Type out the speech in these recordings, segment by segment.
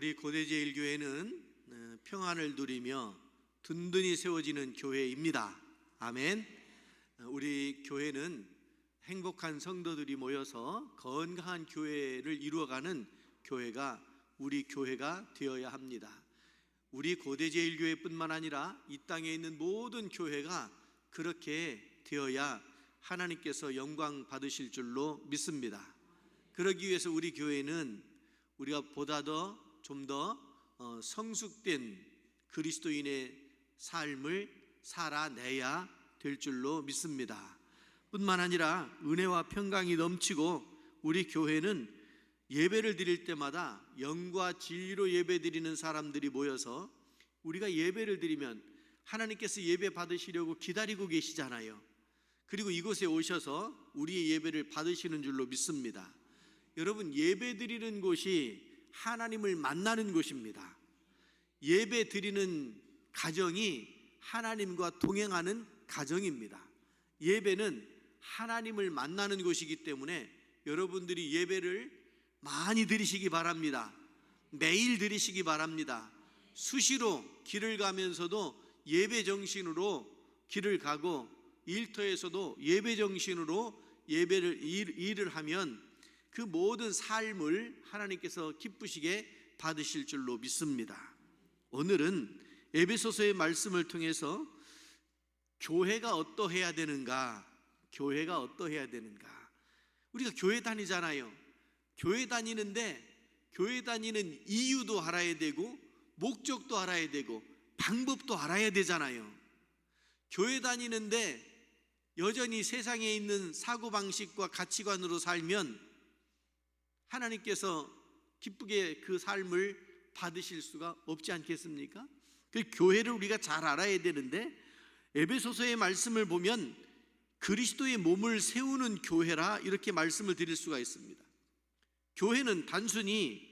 우리 고대제일교회는 평안을 누리며 든든히 세워지는 교회입니다. 아멘. 우리 교회는 행복한 성도들이 모여서 건강한 교회를 이루어가는 교회가 우리 교회가 되어야 합니다. 우리 고대제일교회뿐만 아니라 이 땅에 있는 모든 교회가 그렇게 되어야 하나님께서 영광 받으실 줄로 믿습니다. 그러기 위해서 우리 교회는 우리가 보다 좀 더 성숙된 그리스도인의 삶을 살아내야 될 줄로 믿습니다. 뿐만 아니라 은혜와 평강이 넘치고 우리 교회는 예배를 드릴 때마다 영과 진리로 예배 드리는 사람들이 모여서 우리가 예배를 드리면 하나님께서 예배 받으시려고 기다리고 계시잖아요. 그리고 이곳에 오셔서 우리의 예배를 받으시는 줄로 믿습니다. 여러분, 예배 드리는 곳이 하나님을 만나는 곳입니다. 예배 드리는 가정이 하나님과 동행하는 가정입니다. 예배는 하나님을 만나는 곳이기 때문에 여러분들이 예배를 많이 드리시기 바랍니다. 매일 드리시기 바랍니다. 수시로 길을 가면서도 예배 정신으로 길을 가고 일터에서도 예배 정신으로 일을 하면 그 모든 삶을 하나님께서 기쁘시게 받으실 줄로 믿습니다. 오늘은 에베소서의 말씀을 통해서 교회가 어떠해야 되는가? 교회가 어떠해야 되는가? 우리가 교회 다니잖아요. 교회 다니는데 교회 다니는 이유도 알아야 되고 목적도 알아야 되고 방법도 알아야 되잖아요. 교회 다니는데 여전히 세상에 있는 사고방식과 가치관으로 살면 하나님께서 기쁘게 그 삶을 받으실 수가 없지 않겠습니까? 그 교회를 우리가 잘 알아야 되는데 에베소서의 말씀을 보면 그리스도의 몸을 세우는 교회라 이렇게 말씀을 드릴 수가 있습니다. 교회는 단순히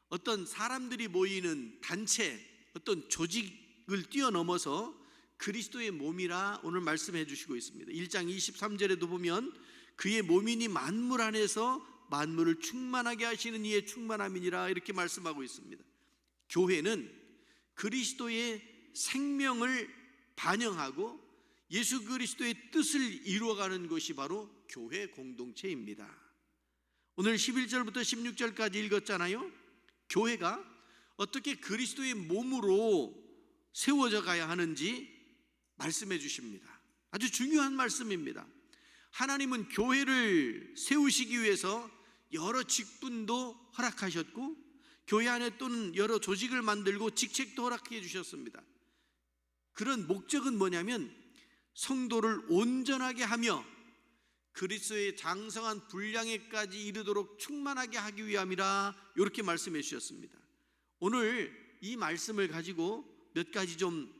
어떤 사람들이 모이는 단체, 어떤 조직을 뛰어넘어서 그리스도의 몸이라 오늘 말씀해 주시고 있습니다. 1장 23절에도 보면 그의 몸이니 만물 안에서 만물을 충만하게 하시는 이의 충만함이니라 이렇게 말씀하고 있습니다. 교회는 그리스도의 생명을 반영하고 예수 그리스도의 뜻을 이루어가는 것이 바로 교회 공동체입니다. 오늘 11절부터 16절까지 읽었잖아요. 교회가 어떻게 그리스도의 몸으로 세워져 가야 하는지 말씀해 주십니다. 아주 중요한 말씀입니다. 하나님은 교회를 세우시기 위해서 여러 직분도 허락하셨고 교회 안에 또는 여러 조직을 만들고 직책도 허락해 주셨습니다. 그런 목적은 뭐냐면 성도를 온전하게 하며 그리스도의 장성한 분량에까지 이르도록 충만하게 하기 위함이라 이렇게 말씀해 주셨습니다. 오늘 이 말씀을 가지고 몇 가지 좀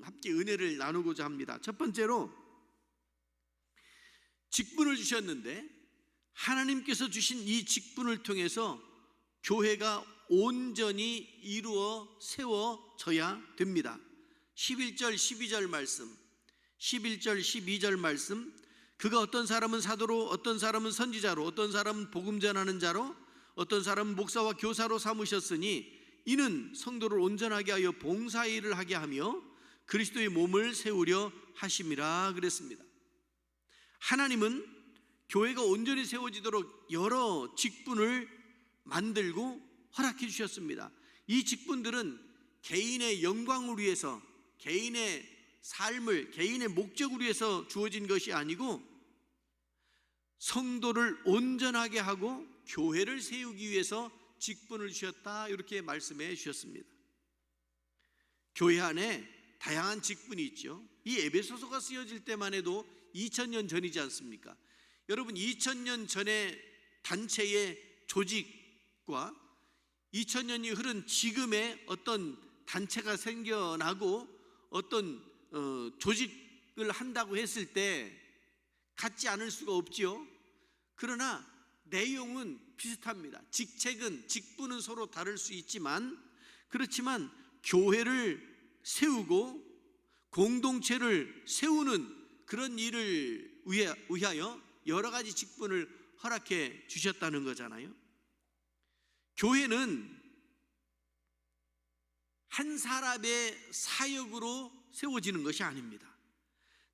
함께 은혜를 나누고자 합니다. 첫 번째로 직분을 주셨는데 하나님께서 주신 이 직분을 통해서 교회가 온전히 이루어 세워져야 됩니다. 11절 12절 말씀, 11절 12절 말씀, 그가 어떤 사람은 사도로, 어떤 사람은 선지자로, 어떤 사람은 복음 전하는 자로, 어떤 사람은 목사와 교사로 삼으셨으니 이는 성도를 온전하게 하여 봉사일을 하게 하며 그리스도의 몸을 세우려 하심이라 그랬습니다. 하나님은 교회가 온전히 세워지도록 여러 직분을 만들고 허락해 주셨습니다. 이 직분들은 개인의 영광을 위해서, 개인의 삶을, 개인의 목적을 위해서 주어진 것이 아니고 성도를 온전하게 하고 교회를 세우기 위해서 직분을 주셨다 이렇게 말씀해 주셨습니다. 교회 안에 다양한 직분이 있죠. 이 에베소서가 쓰여질 때만 해도 2000년 전이지 않습니까? 여러분, 2000년 전의 단체의 조직과 2000년이 흐른 지금의 어떤 단체가 생겨나고 어떤 조직을 한다고 했을 때 같지 않을 수가 없지요. 그러나 내용은 비슷합니다. 직분은 서로 다를 수 있지만 그렇지만 교회를 세우고 공동체를 세우는 그런 일을 위하여 여러 가지 직분을 허락해 주셨다는 거잖아요. 교회는 한 사람의 사역으로 세워지는 것이 아닙니다.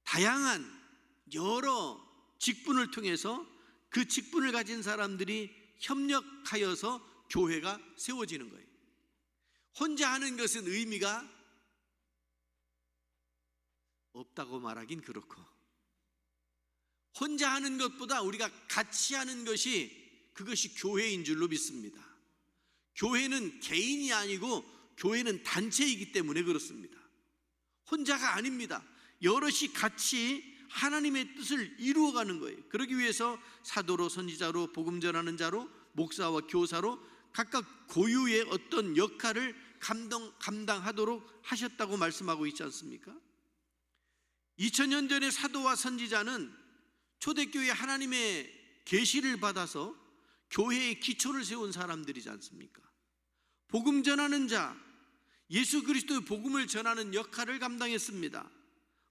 다양한 여러 직분을 통해서 그 직분을 가진 사람들이 협력하여서 교회가 세워지는 거예요. 혼자 하는 것은 의미가 없다고 말하긴 그렇고, 혼자 하는 것보다 우리가 같이 하는 것이, 그것이 교회인 줄로 믿습니다. 교회는 개인이 아니고 교회는 단체이기 때문에 그렇습니다. 혼자가 아닙니다. 여럿이 같이 하나님의 뜻을 이루어가는 거예요. 그러기 위해서 사도로, 선지자로, 복음 전하는 자로, 목사와 교사로 각각 고유의 어떤 역할을 감당하도록 하셨다고 말씀하고 있지 않습니까? 2000년 전에 사도와 선지자는 초대교회 하나님의 계시를 받아서 교회의 기초를 세운 사람들이지 않습니까? 복음 전하는 자, 예수 그리스도의 복음을 전하는 역할을 감당했습니다.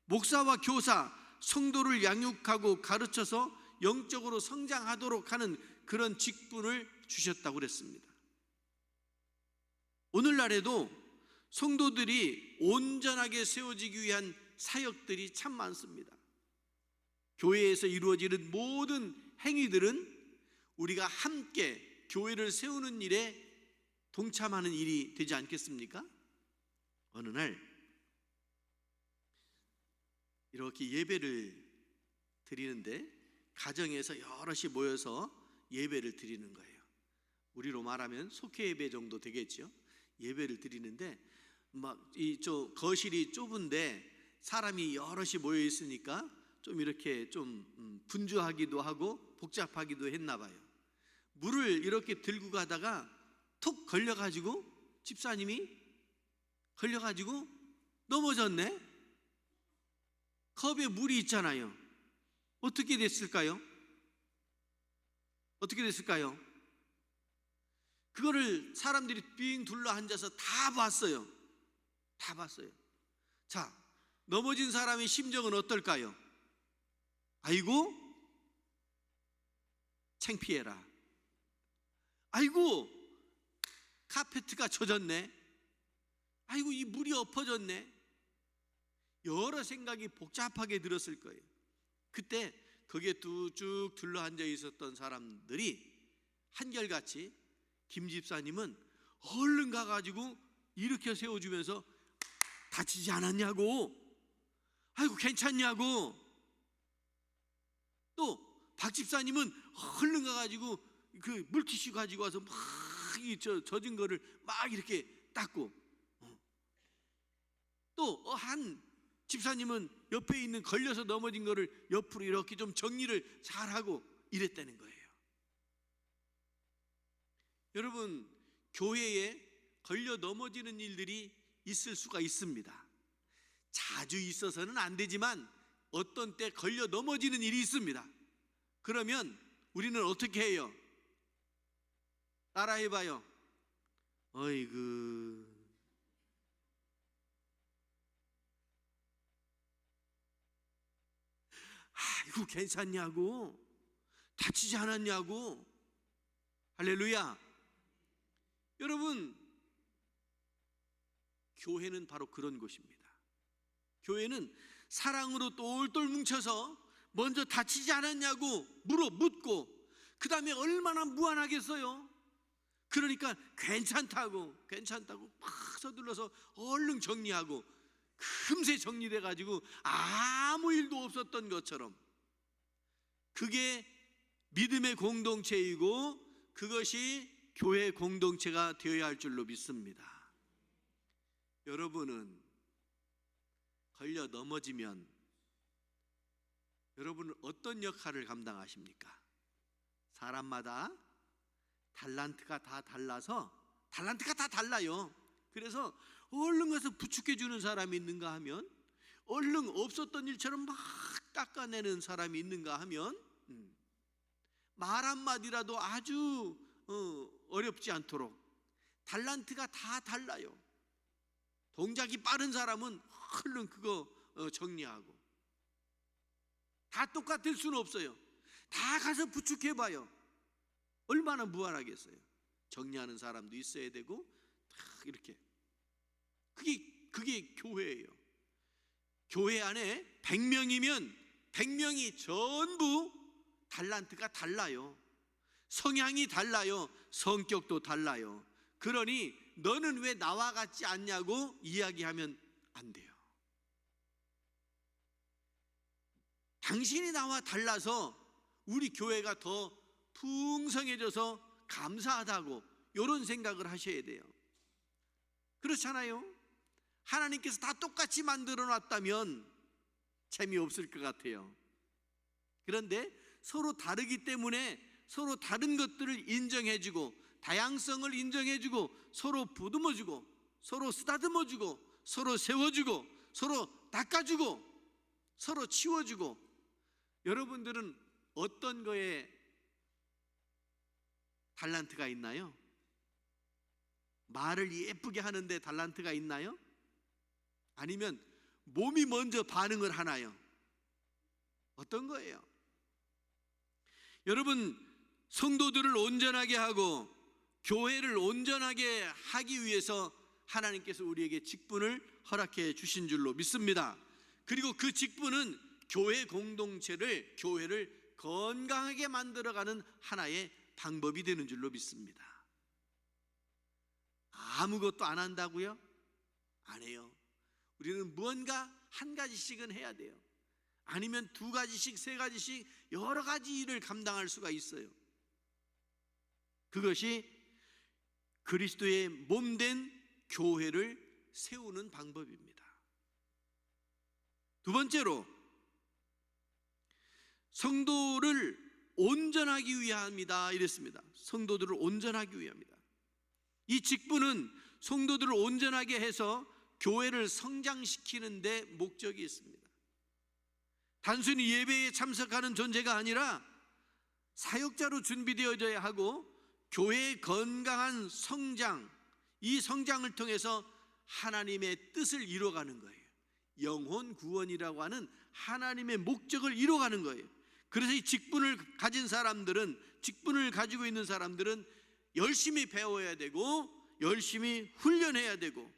목사와 교사, 성도를 양육하고 가르쳐서 영적으로 성장하도록 하는 그런 직분을 주셨다고 그랬습니다. 오늘날에도 성도들이 온전하게 세워지기 위한 사역들이 참 많습니다. 교회에서 이루어지는 모든 행위들은 우리가 함께 교회를 세우는 일에 동참하는 일이 되지 않겠습니까? 어느 날 이렇게 예배를 드리는데, 가정에서 여럿이 모여서 예배를 드리는 거예요. 우리로 말하면 속회 예배 정도 되겠죠. 예배를 드리는데 거실이 좁은데 사람이 여럿이 모여 있으니까 좀 이렇게 좀 분주하기도 하고 복잡하기도 했나 봐요. 물을 이렇게 들고 가다가 툭 걸려가지고, 집사님이 걸려가지고 넘어졌네. 컵에 물이 있잖아요. 어떻게 됐을까요? 그거를 사람들이 빙 둘러 앉아서 다 봤어요. 자, 넘어진 사람의 심정은 어떨까요? 아이고, 창피해라. 아이고, 카페트가 젖었네. 아이고, 이 물이 엎어졌네. 여러 생각이 복잡하게 들었을 거예요. 그때 거기에 쭉 둘러앉아 있었던 사람들이 한결같이 김 집사님은 얼른 가가지고 일으켜 세워주면서 다치지 않았냐고, 아이고 괜찮냐고, 또 박 집사님은 얼른 가가지고 그 물티슈 가지고 와서 막 이 젖은 거를 막 이렇게 닦고, 또 한 집사님은 옆에 있는 걸려서 넘어진 거를 옆으로 이렇게 좀 정리를 잘하고 이랬다는 거예요. 여러분, 교회에 걸려 넘어지는 일들이 있을 수가 있습니다. 자주 있어서는 안 되지만 어떤 때 걸려 넘어지는 일이 있습니다. 그러면 우리는 어떻게 해요? 따라해봐요. 어이구, 아이고 괜찮냐고, 다치지 않았냐고. 할렐루야. 여러분, 교회는 바로 그런 곳입니다. 교회는 사랑으로 똘똘 뭉쳐서 먼저 다치지 않았냐고 묻고, 그 다음에 얼마나 무안하겠어요. 그러니까 괜찮다고 막 서둘러서 얼른 정리하고, 금세 정리돼 가지고 아무 일도 없었던 것처럼, 그게 믿음의 공동체이고 그것이 교회 공동체가 되어야 할 줄로 믿습니다. 여러분은 걸려 넘어지면 여러분은 어떤 역할을 감당하십니까? 사람마다 달란트가 다 달라요. 그래서 얼른 가서 부축해 주는 사람이 있는가 하면, 얼른 없었던 일처럼 막 닦아내는 사람이 있는가 하면, 말 한마디라도 아주 어렵지 않도록 달란트가 다 달라요. 동작이 빠른 사람은 얼른 그거 정리하고, 다 똑같을 수는 없어요. 다 가서 부축해봐요. 얼마나 무한하겠어요. 정리하는 사람도 있어야 되고, 다 이렇게. 그게 교회예요. 교회 안에 100명이면 100명이 전부 달란트가 달라요. 성향이 달라요. 성격도 달라요. 그러니 너는 왜 나와 같지 않냐고 이야기하면 안 돼요. 당신이 나와 달라서 우리 교회가 더 풍성해져서 감사하다고 이런 생각을 하셔야 돼요. 그렇잖아요. 하나님께서 다 똑같이 만들어 놨다면 재미없을 것 같아요. 그런데 서로 다르기 때문에 서로 다른 것들을 인정해주고 다양성을 인정해주고 서로 보듬어주고 서로 쓰다듬어주고 서로 세워주고 서로 닦아주고 서로 치워주고. 여러분들은 어떤 거에 달란트가 있나요? 말을 예쁘게 하는데 달란트가 있나요? 아니면 몸이 먼저 반응을 하나요? 어떤 거예요? 여러분, 성도들을 온전하게 하고 교회를 온전하게 하기 위해서 하나님께서 우리에게 직분을 허락해 주신 줄로 믿습니다. 그리고 그 직분은 교회 공동체를, 교회를 건강하게 만들어가는 하나의 방법이 되는 줄로 믿습니다. 아무것도 안 한다고요? 안 해요. 우리는 무언가 한 가지씩은 해야 돼요. 아니면 두 가지씩, 세 가지씩 여러 가지 일을 감당할 수가 있어요. 그것이 그리스도의 몸된 교회를 세우는 방법입니다. 두 번째로, 성도를 온전하기 위함이다 이랬습니다. 성도들을 온전하기 위함이다. 이 직분은 성도들을 온전하게 해서 교회를 성장시키는 데 목적이 있습니다. 단순히 예배에 참석하는 존재가 아니라 사역자로 준비되어져야 하고 교회의 건강한 성장, 이 성장을 통해서 하나님의 뜻을 이루어가는 거예요. 영혼 구원이라고 하는 하나님의 목적을 이루어가는 거예요. 그래서 이 직분을 가진 사람들은, 직분을 가지고 있는 사람들은 열심히 배워야 되고 열심히 훈련해야 되고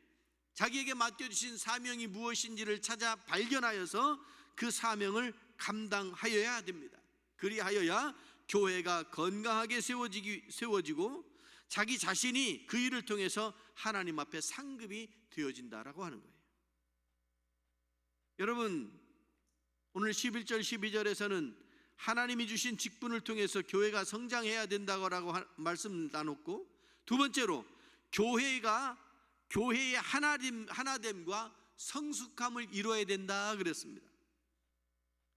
자기에게 맡겨주신 사명이 무엇인지를 찾아 발견하여서 그 사명을 감당하여야 됩니다. 그리하여야 교회가 건강하게 세워지고 자기 자신이 그 일을 통해서 하나님 앞에 상급이 되어진다라고 하는 거예요. 여러분, 오늘 11절 12절에서는 하나님이 주신 직분을 통해서 교회가 성장해야 된다고 말씀 나눴고, 두 번째로 교회의 하나됨과 성숙함을 이루어야 된다 그랬습니다.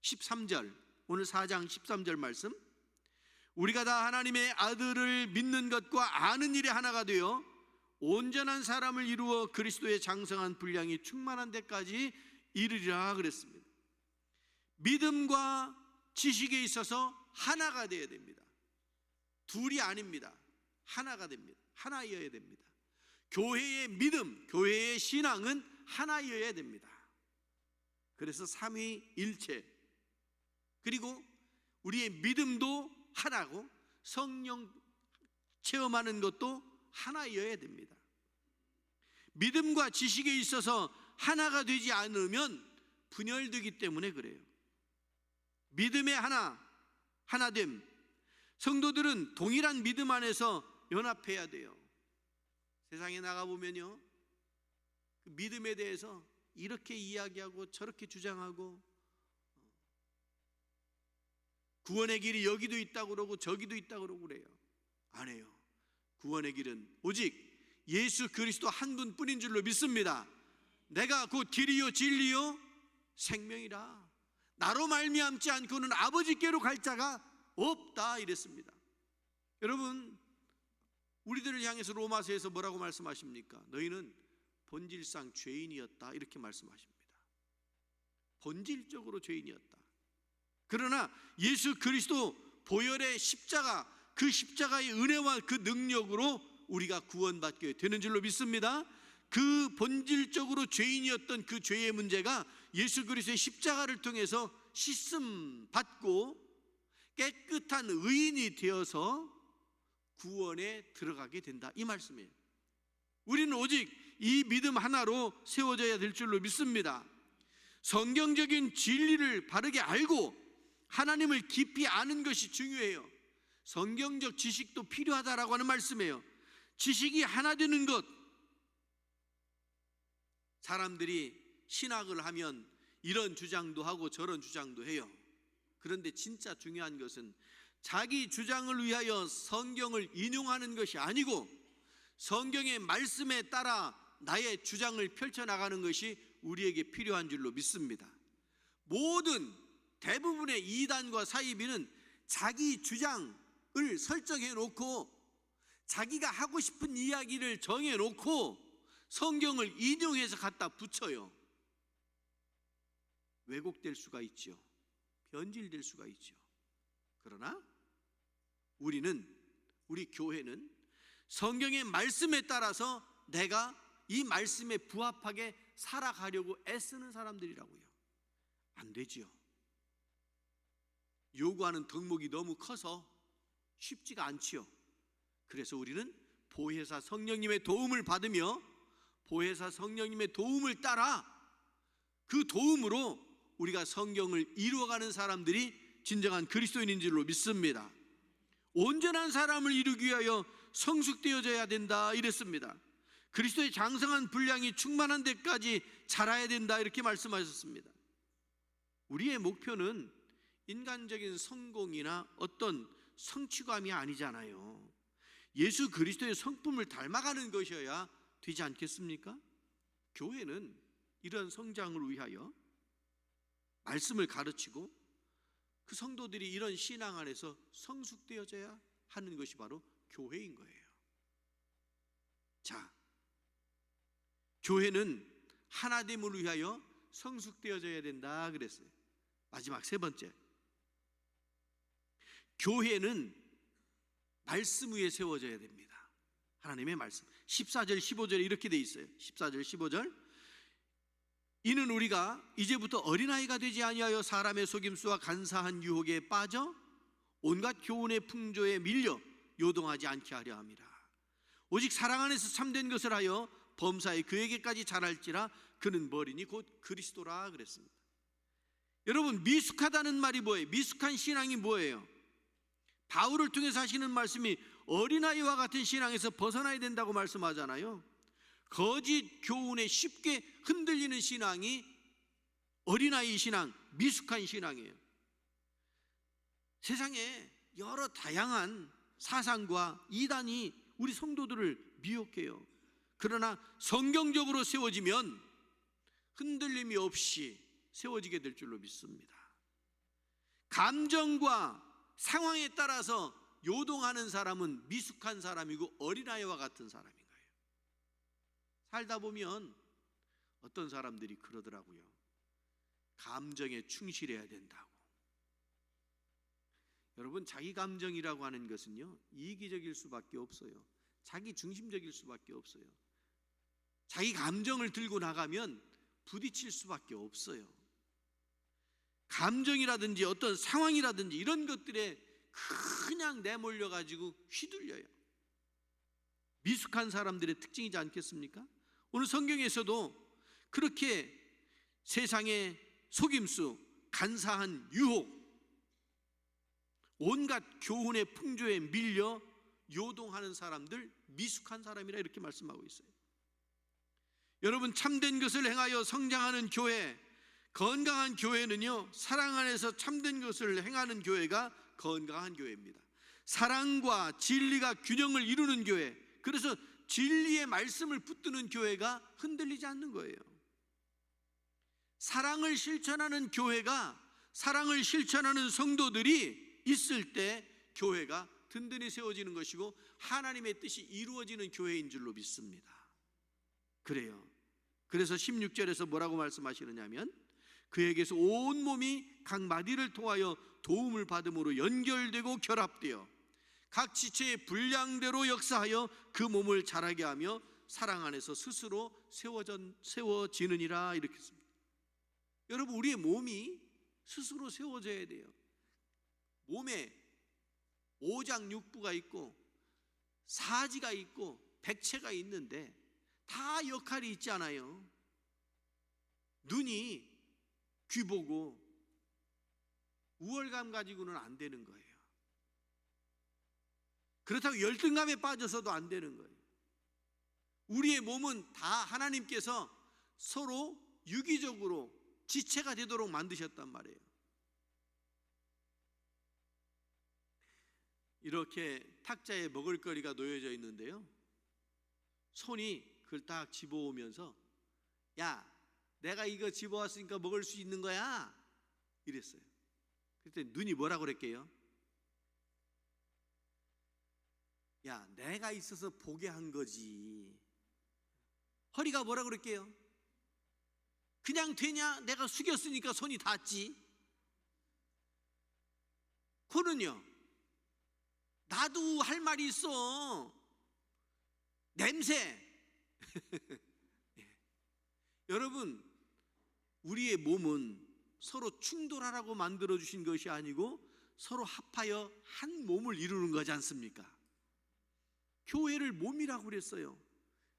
13절, 오늘 4장 13절 말씀, 우리가 다 하나님의 아들을 믿는 것과 아는 일이 하나가 되어 온전한 사람을 이루어 그리스도의 장성한 분량이 충만한 데까지 이르리라 그랬습니다. 믿음과 지식에 있어서 하나가 되어야 됩니다. 둘이 아닙니다. 하나가 됩니다. 하나여야 됩니다. 교회의 믿음, 교회의 신앙은 하나여야 됩니다. 그래서 삼위일체, 그리고 우리의 믿음도 하나고 성령 체험하는 것도 하나여야 됩니다. 믿음과 지식에 있어서 하나가 되지 않으면 분열되기 때문에 그래요. 믿음의 하나됨. 성도들은 동일한 믿음 안에서 연합해야 돼요. 세상에 나가보면요, 그 믿음에 대해서 이렇게 이야기하고 저렇게 주장하고 구원의 길이 여기도 있다고 그러고 저기도 있다고 그러고 그래요. 안 해요. 구원의 길은 오직 예수 그리스도 한 분뿐인 줄로 믿습니다. 내가 곧 길이요 진리요 생명이라. 나로 말미암지 않고는 아버지께로 갈 자가 없다 이랬습니다. 여러분, 우리들을 향해서 로마서에서 뭐라고 말씀하십니까? 너희는 본질상 죄인이었다 이렇게 말씀하십니다. 본질적으로 죄인이었다. 그러나 예수 그리스도 보혈의 십자가, 그 십자가의 은혜와 그 능력으로 우리가 구원받게 되는 줄로 믿습니다. 그 본질적으로 죄인이었던 그 죄의 문제가 예수 그리스도의 십자가를 통해서 씻음 받고 깨끗한 의인이 되어서 구원에 들어가게 된다 이 말씀이에요. 우리는 오직 이 믿음 하나로 세워져야 될 줄로 믿습니다. 성경적인 진리를 바르게 알고 하나님을 깊이 아는 것이 중요해요. 성경적 지식도 필요하다라고 하는 말씀이에요. 지식이 하나 되는 것. 사람들이 신학을 하면 이런 주장도 하고 저런 주장도 해요. 그런데 진짜 중요한 것은 자기 주장을 위하여 성경을 인용하는 것이 아니고 성경의 말씀에 따라 나의 주장을 펼쳐나가는 것이 우리에게 필요한 줄로 믿습니다. 모든 대부분의 이단과 사이비는 자기 주장을 설정해 놓고 자기가 하고 싶은 이야기를 정해 놓고 성경을 인용해서 갖다 붙여요. 왜곡될 수가 있죠. 변질될 수가 있죠. 그러나 우리 교회는 성경의 말씀에 따라서 내가 이 말씀에 부합하게 살아가려고 애쓰는 사람들이라고요. 안 되지요. 요구하는 덕목이 너무 커서 쉽지가 않지요. 그래서 우리는 보혜사 성령님의 도움을 받으며 보혜사 성령님의 도움을 따라 그 도움으로 우리가 성경을 이루어가는 사람들이 진정한 그리스도인인 줄로 믿습니다. 온전한 사람을 이루기 위하여 성숙되어져야 된다 이랬습니다. 그리스도의 장성한 분량이 충만한 데까지 자라야 된다 이렇게 말씀하셨습니다. 우리의 목표는 인간적인 성공이나 어떤 성취감이 아니잖아요. 예수 그리스도의 성품을 닮아가는 것이어야 되지 않겠습니까? 교회는 이런 성장을 위하여 말씀을 가르치고 그 성도들이 이런 신앙 안에서 성숙되어져야 하는 것이 바로 교회인 거예요. 자, 교회는 하나됨을 위하여 성숙되어져야 된다 그랬어요. 마지막 세 번째, 교회는 말씀 위에 세워져야 됩니다. 하나님의 말씀. 14절 15절에 이렇게 돼 있어요. 14절 15절 이는 우리가 이제부터 어린아이가 되지 아니하여 사람의 속임수와 간사한 유혹에 빠져 온갖 교훈의 풍조에 밀려 요동하지 않게 하려 함이라. 오직 사랑 안에서 참된 것을 하여 범사에 그에게까지 자랄지라. 그는 머리니 곧 그리스도라 그랬습니다. 여러분, 미숙하다는 말이 뭐예요? 미숙한 신앙이 뭐예요? 바울을 통해서 하시는 말씀이 어린아이와 같은 신앙에서 벗어나야 된다고 말씀하잖아요. 거짓 교훈에 쉽게 흔들리는 신앙이 어린아이 신앙, 미숙한 신앙이에요. 세상에 여러 다양한 사상과 이단이 우리 성도들을 미혹해요. 그러나 성경적으로 세워지면 흔들림이 없이 세워지게 될 줄로 믿습니다. 감정과 상황에 따라서 요동하는 사람은 미숙한 사람이고 어린아이와 같은 사람인 거예요. 살다 보면 어떤 사람들이 그러더라고요. 감정에 충실해야 된다고. 여러분, 자기 감정이라고 하는 것은요, 이기적일 수밖에 없어요. 자기 중심적일 수밖에 없어요. 자기 감정을 들고 나가면 부딪힐 수밖에 없어요. 감정이라든지 어떤 상황이라든지 이런 것들에 그냥 내몰려 가지고 휘둘려요. 미숙한 사람들의 특징이지 않겠습니까? 오늘 성경에서도 그렇게 세상의 속임수, 간사한 유혹, 온갖 교훈의 풍조에 밀려 요동하는 사람들, 미숙한 사람이라 이렇게 말씀하고 있어요. 여러분, 참된 것을 행하여 성장하는 교회, 건강한 교회는요, 사랑 안에서 참된 것을 행하는 교회가 건강한 교회입니다. 사랑과 진리가 균형을 이루는 교회, 그래서 진리의 말씀을 붙드는 교회가 흔들리지 않는 거예요. 사랑을 실천하는 교회가, 사랑을 실천하는 성도들이 있을 때 교회가 든든히 세워지는 것이고 하나님의 뜻이 이루어지는 교회인 줄로 믿습니다. 그래요. 그래서 16절에서 뭐라고 말씀하시느냐면, 그에게서 온 몸이 각 마디를 통하여 도움을 받음으로 연결되고 결합되어 각 지체의 분량대로 역사하여 그 몸을 자라게 하며 사랑 안에서 스스로 세워지느니라 이렇게 했습니다. 여러분, 우리의 몸이 스스로 세워져야 돼요. 몸에 오장육부가 있고 사지가 있고 백체가 있는데 다 다 역할이 있잖아요. 눈이 귀 보고 우월감 가지고는 안 되는 거예요. 그렇다고 열등감에 빠져서도 안 되는 거예요. 우리의 몸은 다 하나님께서 서로 유기적으로 지체가 되도록 만드셨단 말이에요. 이렇게 탁자에 먹을거리가 놓여져 있는데요, 손이 그걸 딱 집어오면서 야, 내가 이거 집어왔으니까 먹을 수 있는 거야 이랬어요. 그때 눈이 뭐라고 그랬게요? 야, 내가 있어서 보게 한 거지. 허리가 뭐라고 그랬게요? 그냥 되냐? 내가 숙였으니까 손이 닿았지. 코는요? 나도 할 말이 있어. 냄새. 여러분, 우리의 몸은 서로 충돌하라고 만들어 주신 것이 아니고 서로 합하여 한 몸을 이루는 거지 않습니까? 교회를 몸이라고 그랬어요.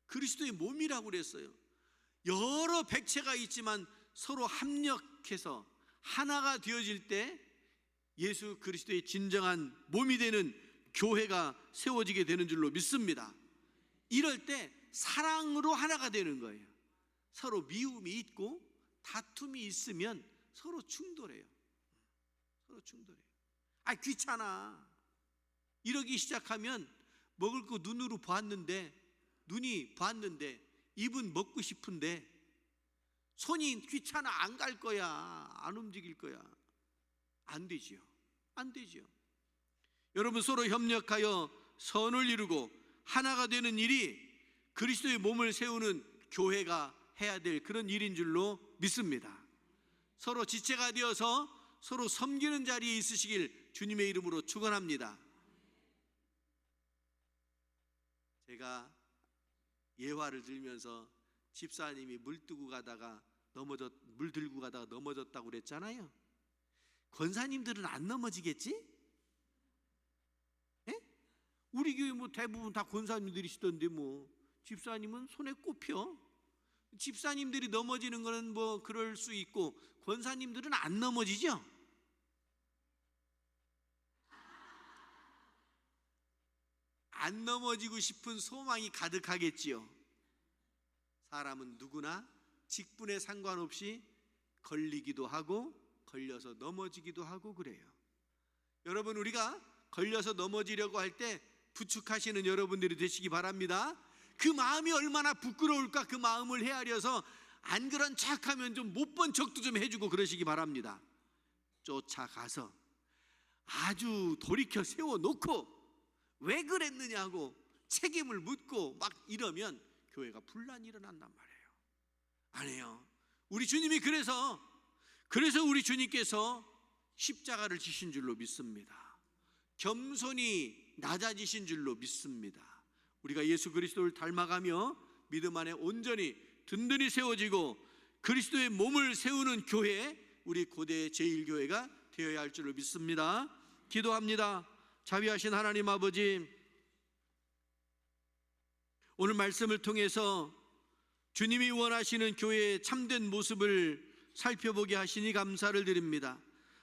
그리스도의 몸이라고 그랬어요. 여러 백체가 있지만 서로 합력해서 하나가 되어질 때 예수 그리스도의 진정한 몸이 되는 교회가 세워지게 되는 줄로 믿습니다. 이럴 때 사랑으로 하나가 되는 거예요. 서로 미움이 있고 다툼이 있으면 서로 충돌해요. 서로 충돌해요. 아, 귀찮아. 이러기 시작하면 먹을 거 눈으로 봤는데, 눈이 봤는데 입은 먹고 싶은데 손이 귀찮아, 안 갈 거야, 안 움직일 거야. 안 되지요. 안 되지요. 여러분, 서로 협력하여 선을 이루고 하나가 되는 일이 그리스도의 몸을 세우는 교회가 해야 될 그런 일인 줄로 믿습니다. 서로 지체가 되어서 서로 섬기는 자리에 있으시길 주님의 이름으로 축원합니다. 제가 예화를 들면서 집사님이 물 들고 가다가 넘어졌다고 그랬잖아요. 권사님들은 안 넘어지겠지? 에? 우리 교회 뭐 대부분 다 권사님들이시던데 뭐 집사님은 손에 꼽혀. 집사님들이 넘어지는 거는 뭐 그럴 수 있고 권사님들은 안 넘어지죠? 안 넘어지고 싶은 소망이 가득하겠지요. 사람은 누구나 직분에 상관없이 걸리기도 하고 걸려서 넘어지기도 하고 그래요. 여러분, 우리가 걸려서 넘어지려고 할 때 부축하시는 여러분들이 되시기 바랍니다. 그 마음이 얼마나 부끄러울까. 그 마음을 헤아려서 안 그런 척하면 좀 못 본 척도 좀 해주고 그러시기 바랍니다. 쫓아가서 아주 돌이켜 세워놓고 왜 그랬느냐고 책임을 묻고 막 이러면 교회가 분란이 일어난단 말이에요. 안 해요. 우리 주님이 그래서 우리 주님께서 십자가를 지신 줄로 믿습니다. 겸손히 낮아지신 줄로 믿습니다. 우리가 예수 그리스도를 닮아가며 믿음 안에 온전히 든든히 세워지고 그리스도의 몸을 세우는 교회, 우리 고대 제1교회가 되어야 할 줄로 믿습니다. 기도합니다. 자비하신 하나님 아버지, 오늘 말씀을 통해서 주님이 원하시는 교회의 참된 모습을 살펴보게 하시니 감사를 드립니다.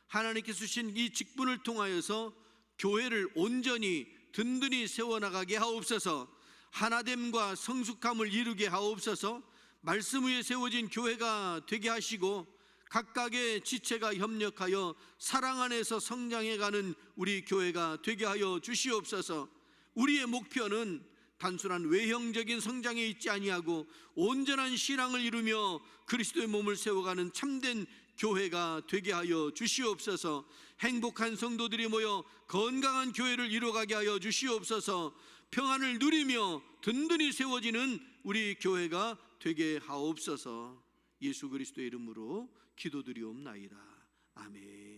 하나님께서 주신 이 직분을 통하여서 교회를 온전히 든든히 세워나가게 하옵소서. 하나됨과 성숙함을 이루게 하옵소서. 말씀 위에 세워진 교회가 되게 하시고 각각의 지체가 협력하여 사랑 안에서 성장해가는 우리 교회가 되게 하여 주시옵소서. 우리의 목표는 단순한 외형적인 성장에 있지 아니하고 온전한 신앙을 이루며 그리스도의 몸을 세워가는 참된 교회가 되게 하여 주시옵소서. 행복한 성도들이 모여 건강한 교회를 이루어가게 하여 주시옵소서. 평안을 누리며 든든히 세워지는 우리 교회가 되게 하옵소서. 예수 그리스도의 이름으로 기도드리옵나이다. 아멘.